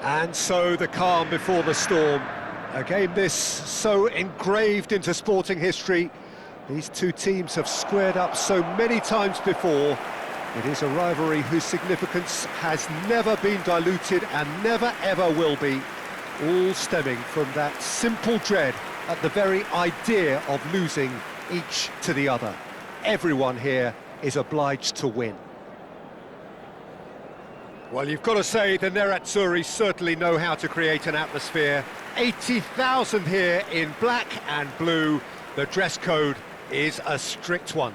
And so the calm before the storm. A game this so engraved into sporting history. These two teams have squared up so many times before. It is a rivalry whose significance has never been diluted and never ever will be. All stemming from that simple dread at the very idea of losing each to the other. Everyone here is obliged to win. Well, you've got to say the Nerazzurri certainly know how to create an atmosphere. 80,000 here in black and blue. The dress code is a strict one.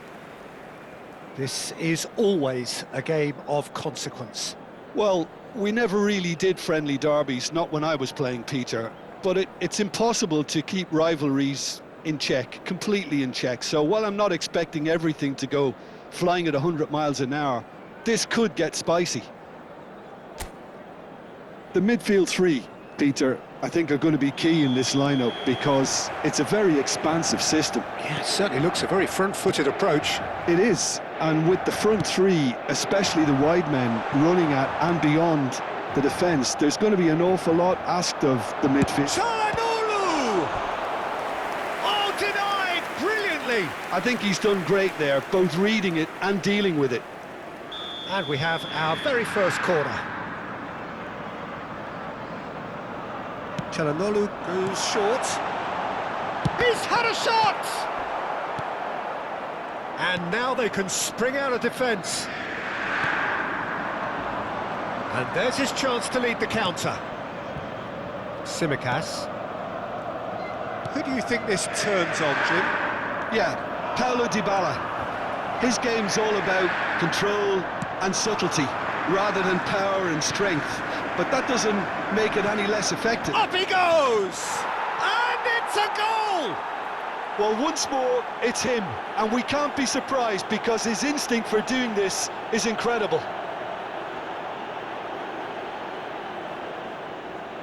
This is always a game of consequence. Well, we never really did friendly derbies, not when I was playing, Peter. But it's impossible to keep rivalries in check, completely in check. So while I'm not expecting everything to go flying at 100 miles an hour, this could get spicy. The midfield three, Peter, I think are going to be key in this lineup because it's a very expansive system. Yeah, it certainly looks a very front-footed approach. It is, and with the front three, especially the wide men running at and beyond the defence, there's going to be an awful lot asked of the midfield. Çalhanoğlu! Oh, denied brilliantly! I think he's done great there, both reading it and dealing with it. And we have our very first corner. Çalhanoğlu goes short. He's had a shot! And now they can spring out of defence. And there's his chance to lead the counter. Tsimikas. Who do you think this turns on, Jim? Yeah, Paulo Dybala. His game's all about control and subtlety, rather than power and strength. But that doesn't make it any less effective. Up he goes! And it's a goal! Well, once more, it's him. And we can't be surprised because his instinct for doing this is incredible.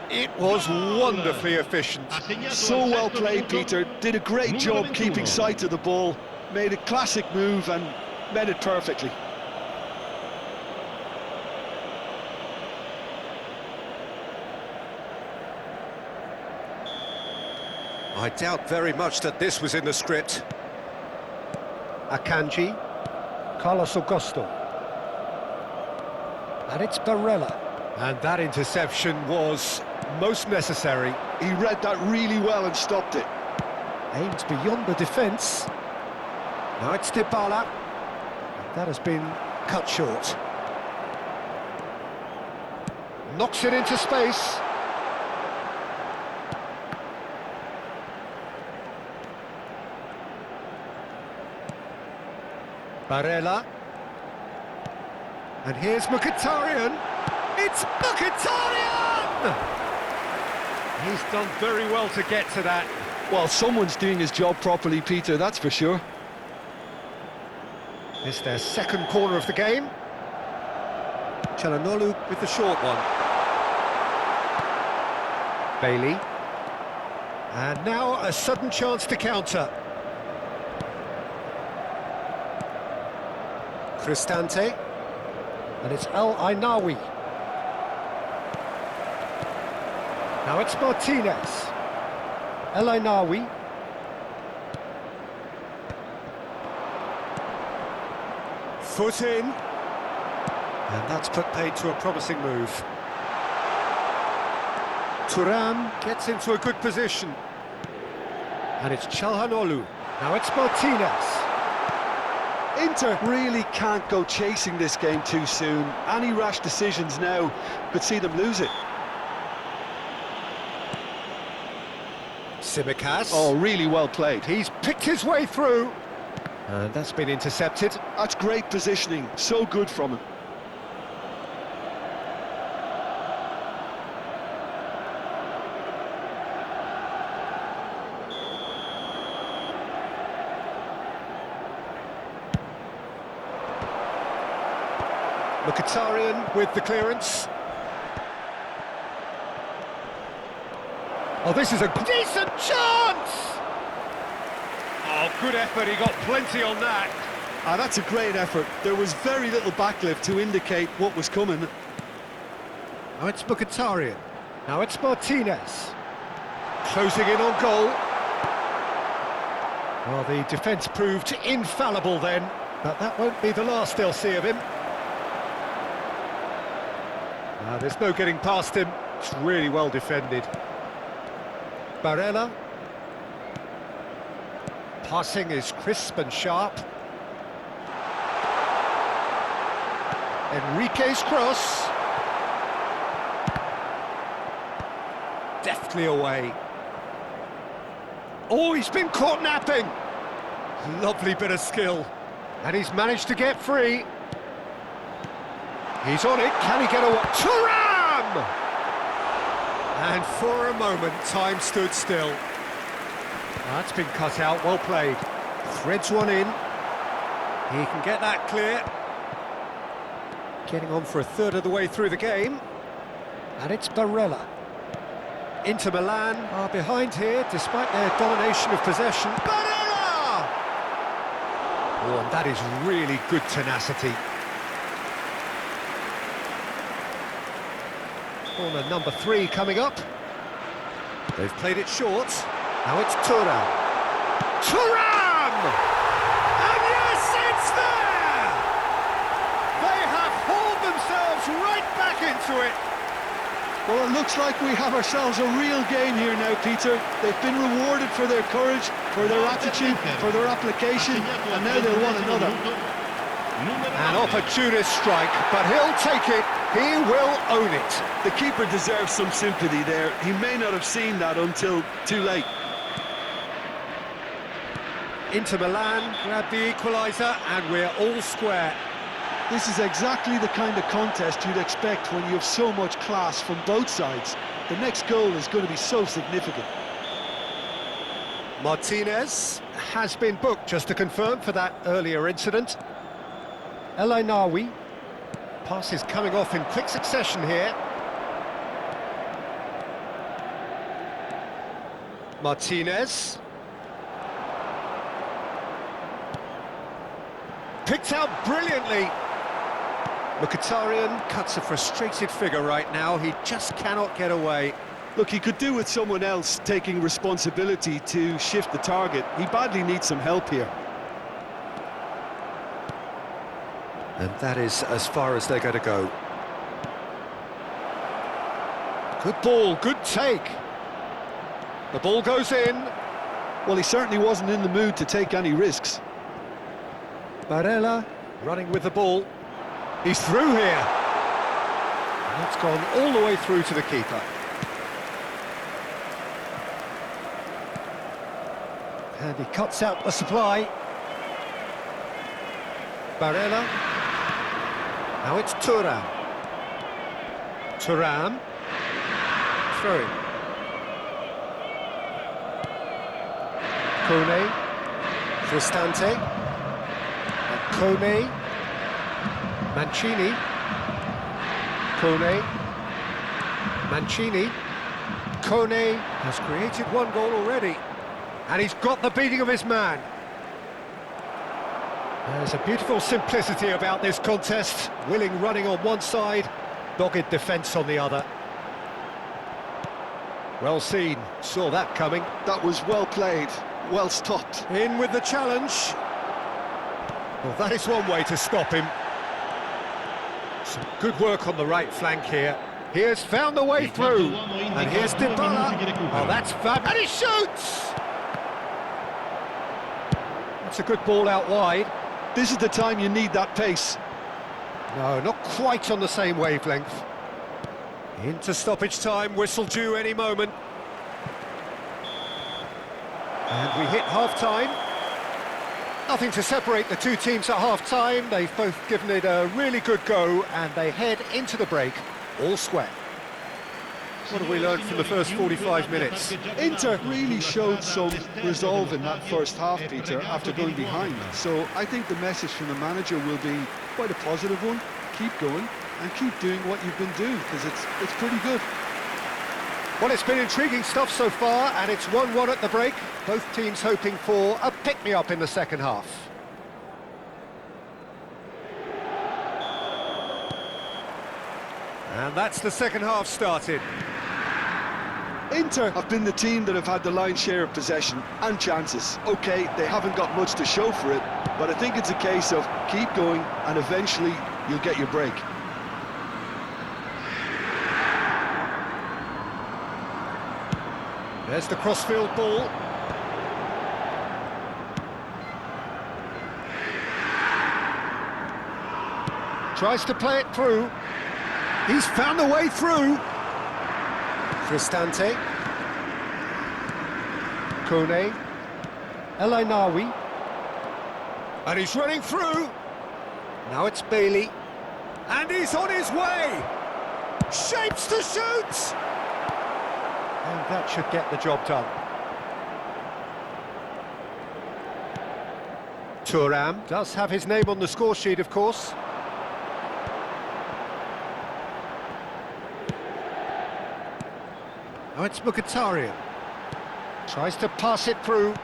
It was wonderfully efficient. So well played, Peter. Did a great job keeping sight of the ball. Made a classic move and met it perfectly. I doubt very much that this was in the script. Akanji, Carlos Augusto. And it's Barella. And that interception was most necessary. He read that really well and stopped it. Aims beyond the defence. Now it's Dybala. And that has been cut short. Knocks it into space. Barella. And here's Mkhitaryan. It's Mkhitaryan! He's done very well to get to that. Well, someone's doing his job properly, Peter, that's for sure. It's their second corner of the game. Çalhanoğlu with the short one. Bailey. And now a sudden chance to counter. Cristante. And it's El Ainawi. Now it's Martinez. El Ainawi. Foot in. And that's put paid to a promising move. Thuram gets into a good position. And it's Çalhanoğlu. Now it's Martinez. Inter really can't go chasing this game too soon. Any rash decisions now could see them lose it. Tsimikas. Oh, really well played. He's picked his way through. And that's been intercepted. That's great positioning. So good from him. Mkhitaryan with the clearance. Oh, this is a decent chance! Oh, good effort, he got plenty on that. That's a great effort. There was very little backlift to indicate what was coming. Now it's Mkhitaryan. Now it's Martinez. Closing in on goal. Well, the defence proved infallible then, but that won't be the last they'll see of him. There's no getting past him. It's really well defended. Barella. Passing is crisp and sharp. Enrique's cross. Deftly away. Oh, he's been caught napping. Lovely bit of skill. And he's managed to get free. He's on it. Can he get away? Thuram! And for a moment, time stood still. That's been cut out. Well played. Threads one in. He can get that clear. Getting on for a third of the way through the game. And it's Barella. Inter Milan are behind here, despite their domination of possession. Barella! Oh, and that is really good tenacity. Corner number 3 coming up. They've played it short. Now it's Thuram. Thuram! And yes, it's there! They have hauled themselves right back into it. Well, it looks like we have ourselves a real game here now, Peter. They've been rewarded for their courage, for their attitude, for their application, and now they'll want another. An opportunist strike, but he'll take it. He will own it. The keeper deserves some sympathy there. He may not have seen that until too late. Inter Milan grab the equalizer, and we're all square. This is exactly the kind of contest you'd expect when you have so much class from both sides. The next goal is going to be so significant. Martinez has been booked, just to confirm, for that earlier incident. El Ainawi. Pass is coming off in quick succession here. Martinez. Picked out brilliantly. Mkhitaryan cuts a frustrated figure right now. He just cannot get away. Look, he could do with someone else taking responsibility to shift the target. He badly needs some help here. And that is as far as they're going to go. Good ball, good take. The ball goes in. Well, he certainly wasn't in the mood to take any risks. Barella running with the ball. He's through here. And it's gone all the way through to the keeper. And he cuts out the supply. Barella. Now it's Thuram. Thuram. Throw in. Kone. Cristante. And Kone. Mancini. Kone. Mancini. Kone has created one goal already. And he's got the beating of his man. There's a beautiful simplicity about this contest. Willing running on one side, dogged defence on the other. Well seen, saw that coming. That was well played, well stopped. In with the challenge. Well, that is one way to stop him. Some good work on the right flank here. He has found the way through. And here's Dybala. Oh, that's fab. And he shoots! That's a good ball out wide. This is the time you need that pace. No, not quite on the same wavelength. Into stoppage time, whistle due any moment. And we hit half-time. Nothing to separate the two teams at half-time. They've both given it a really good go, and they head into the break all square. What have we learned from the first 45 minutes? Inter really showed some resolve in that first half, Peter, after going behind. So I think the message from the manager will be quite a positive one. Keep going and keep doing what you've been doing, because it's pretty good. Well, it's been intriguing stuff so far, and it's 1-1 at the break. Both teams hoping for a pick-me-up in the second half. And that's the second half started. Inter have been the team that have had the lion's share of possession and chances. Okay, they haven't got much to show for it, but I think it's a case of keep going and eventually you'll get your break. There's the crossfield ball. Tries to play it through. He's found a way through. Cristante. Kone. El Ainawi. And he's running through. Now it's Bailey. And he's on his way. Shapes to shoot. And that should get the job done. Thuram does have his name on the score sheet, of course. Now it's Mkhitaryan. Tries to pass it through.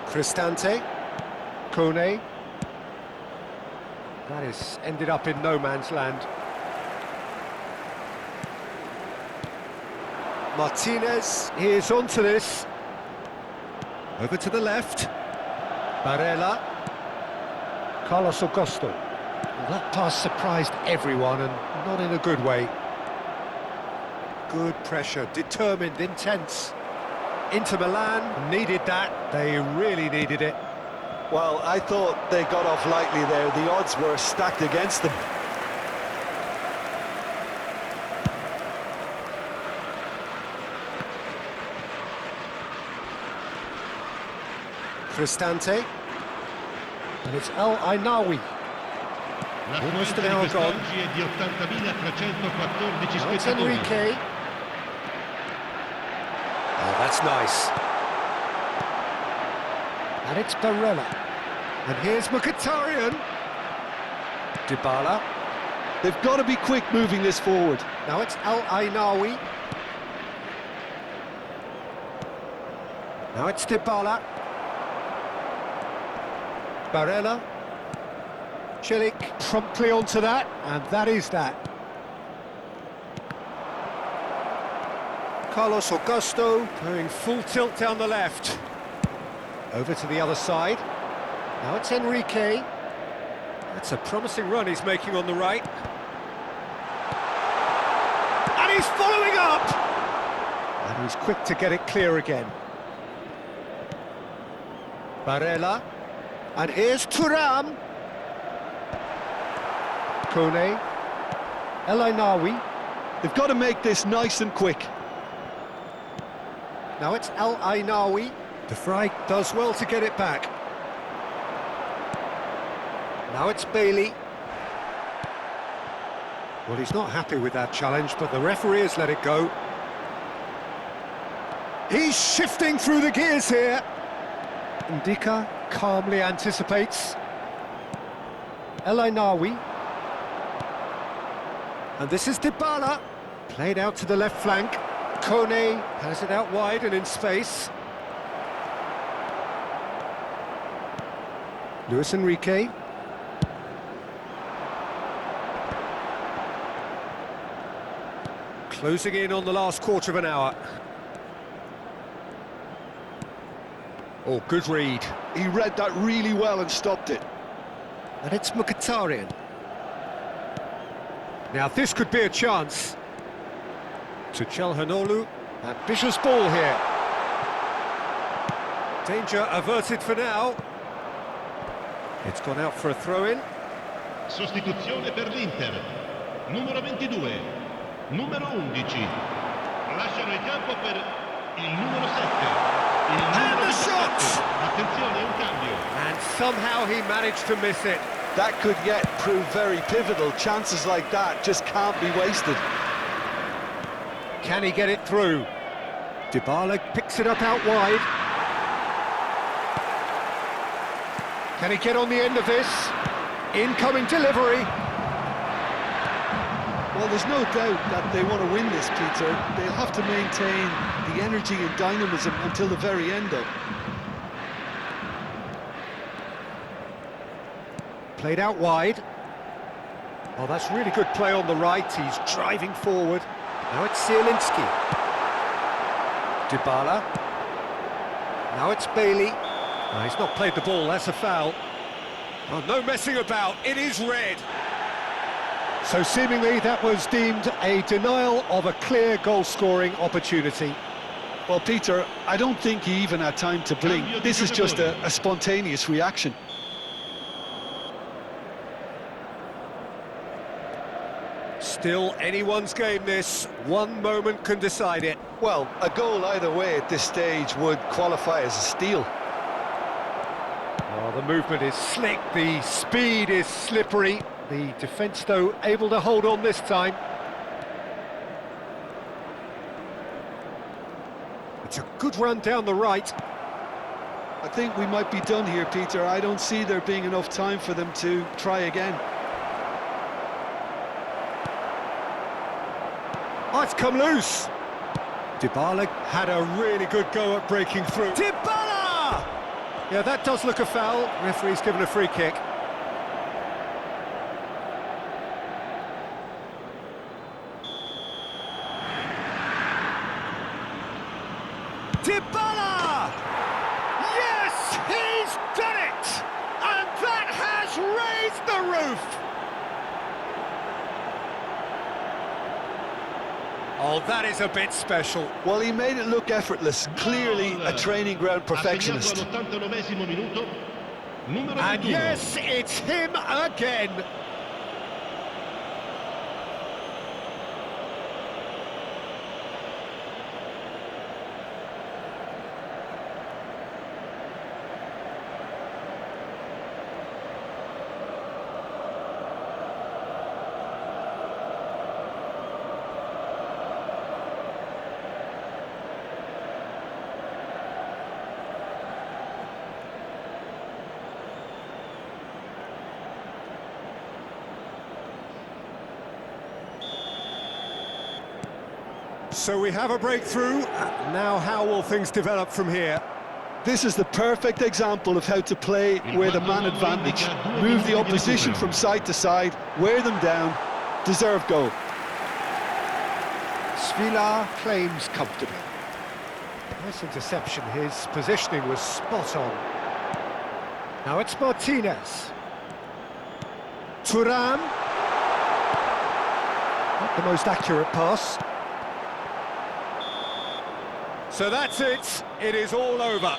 Cristante. Kone. That is ended up in no man's land. Martinez is onto this. Over to the left. Barella. Carlos Augusto. Well, that pass surprised everyone, and not in a good way. Good pressure, determined, intense. Inter Milan needed that. They really needed it. Well, I thought they got off lightly there. The odds were stacked against them. Cristante. And it's El Ainawi. Almost an hour gone. Now it's Enrique. Oh, that's nice. And it's Barella. And here's Mkhitaryan. Dybala. They've got to be quick moving this forward. Now it's El Ainawi. Now it's Dybala. Barella. Chilik promptly onto that, and that is that. Carlos Augusto going full tilt down the left. Over to the other side. Now it's Enrique. That's a promising run he's making on the right. And he's following up! And he's quick to get it clear again. Barella. And here's Thuram. Kone. El Ainawi. They've got to make this nice and quick. Now it's El Ainawi. De Vrij does well to get it back. Now it's Bailey. Well, he's not happy with that challenge, but the referee has let it go. He's shifting through the gears here. Ndika calmly anticipates. El Ainawi. And this is Dybala. Played out to the left flank. Kone has it out wide and in space. Luis Enrique. Closing in on the last quarter of an hour. Oh, good read. He read that really well and stopped it. And it's Mkhitaryan. Now this could be a chance. To Çalhanoğlu. Ambitious ball here. Danger averted for now. It's gone out for a throw-in. Sostituzione per l'Inter. Numero 22. Numero 11. Lasciano il campo per il numero 7. And the shot! Attenzione, un cambio. And somehow he managed to miss it. That could yet prove very pivotal. Chances like that just can't be wasted. Can he get it through? Dybala picks it up out wide. Can he get on the end of this? Incoming delivery. Well, there's no doubt that they want to win this, Peter. They'll have to maintain the energy and dynamism until the very end, though. Played out wide. Oh, that's really good play on the right. He's driving forward. Now it's Zielinski. Dybala. Now it's Bailey. No, he's not played the ball, that's a foul. Oh, no messing about, it is red. So seemingly that was deemed a denial of a clear goal-scoring opportunity. Well, Peter, I don't think he even had time to blink. This is just a spontaneous reaction. Still anyone's game this, one moment can decide it. Well, a goal either way at this stage would qualify as a steal. Oh, the movement is slick, the speed is slippery. The defence, though, able to hold on this time. It's a good run down the right. I think we might be done here, Peter. I don't see there being enough time for them to try again. Oh, it's come loose. Dybala had a really good go at breaking through. Dybala! Yeah, that does look a foul. Referee's given a free kick. Dybala! Yes, he's done it! And that has raised the roof! Oh, that is a bit special. Well, he made it look effortless. Clearly a training ground perfectionist. And yes, it's him again. So we have a breakthrough. Now how will things develop from here? This is the perfect example of how to play with a man advantage. Move the opposition from side to side, wear them down, deserve goal. Svilar claims comfortably. Nice interception, his positioning was spot on. Now it's Martinez. Thuram. Not the most accurate pass. So that's it, it is all over.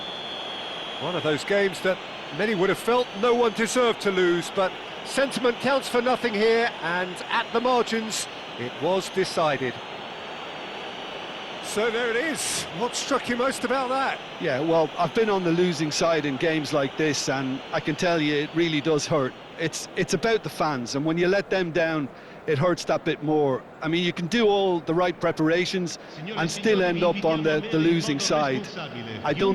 One of those games that many would have felt no one deserved to lose, but sentiment counts for nothing here, and at the margins, it was decided. So there it is. What struck you most about that? Yeah, well, I've been on the losing side in games like this, and I can tell you it really does hurt. It's about the fans, and when you let them down, it hurts that bit more. I mean, you can do all the right preparations and still end up on the losing side. I don't